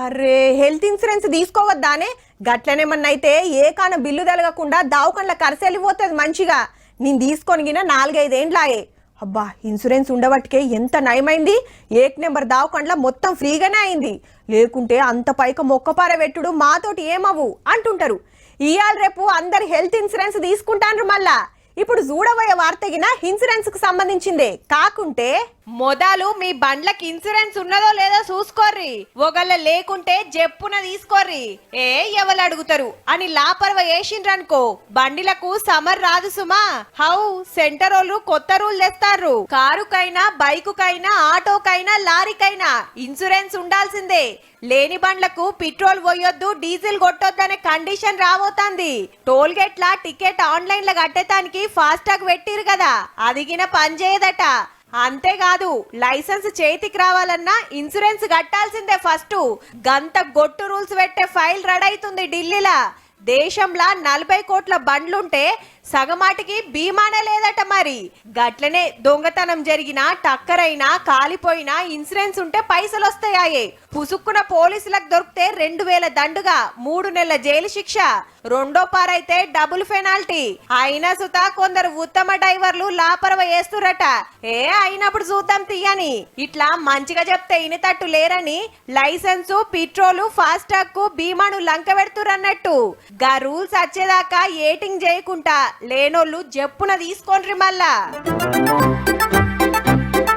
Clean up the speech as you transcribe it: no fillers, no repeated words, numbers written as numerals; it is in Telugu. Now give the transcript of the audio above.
అరే హెల్త్ ఇన్సూరెన్స్ తీసుకోవద్దానే గట్లనేమన్నా అయితే ఏ కాన బిల్లు తలగకుండా దావకండ్ల కరసెళ్ళిపోతుంది మంచిగా. నేను తీసుకొనిగిన 4-5 ఏండ్లాయే. అబ్బా ఇన్సూరెన్స్ ఉండబట్టికే ఎంత నయమైంది. ఏక్ నెంబర్ దావకండ్ల మొత్తం ఫ్రీగానే అయింది. లేకుంటే అంత పైక మొక్కపార పెట్టుడు మాతోటి ఏమవు అంటుంటారు. ఇయాల రేపు అందరు హెల్త్ ఇన్సూరెన్స్ తీసుకుంటాండ్రు. మళ్ళా ఇప్పుడు చూడబోయే వార్తగిన ఇన్సూరెన్స్ కు సంబంధించిందే కాకుంటే మొదలు మీ బండ్లకి ఇన్సూరెన్స్ ఉన్నదో లేదో చూసుకోర్రి. ఒకళ్ళ లేకుంటే జప్పున తీసుకోర్రి. ఎవరు అడుగుతారు అని లాపర్వ వేసిండ్రనుకో బండిలకు సమర్ రాదు సుమా. హౌ సెంటర్ వాళ్ళు కొత్త రూల్ తెస్తారు. కారుకైనా బైకుకైనా ఆటోకైనా లారీకైనా ఇన్సూరెన్స్ ఉండాల్సిందే. లేని బండ్లకు పెట్రోల్ పోయొద్దు డీజిల్ కొట్టొద్దనే కండిషన్ రాబోతుంది. టోల్ గేట్ల టికెట్ ఆన్లైన్ లో కట్టేతానికి ఫాస్టాగ్ పెట్టిరు కదా, అదిగిన పని చేయదట. అంతేకాదు లైసెన్స్ చేతికి రావాలన్నా ఇన్సూరెన్స్ కట్టాల్సిందే ఫస్ట్. గంత గొట్టు రూల్స్ పెట్టే ఫైల్ రెడీ అవుతుంది ఢిల్లీలా. దేశంలో 40 కోట్ల బండ్లుంటే సగమాటికి బీమానే లేదట. మరి గట్లనే దొంగతనం జరిగినా టక్కరైనా కాలిపోయినా ఇన్సూరెన్స్ ఉంటే పైసలు వస్తాయే. పుసుక్కున పోలీసులకు దొరికితే 2000 దండుగా 3 నెలల జైలు శిక్ష. రెండో పారైతే డబుల్ పెనాల్టీ. అయినా సుతా కొందరు ఉత్తమ డ్రైవర్లు లాపరవ వేస్తురట. అయినప్పుడు చూద్దాం తీయని. ఇట్లా మంచిగా చెప్తే ఇనితట్టు లేరని లైసెన్సు పెట్రోలు ఫాస్టాగ్ కు బీమాను లంక పెడుతురన్నట్టు. గా రూల్స్ వచ్చేదాకా ఏటింగ్ చేయకుండా లేనోళ్ళు జప్పున తీసుకోండ్రి మళ్ళా.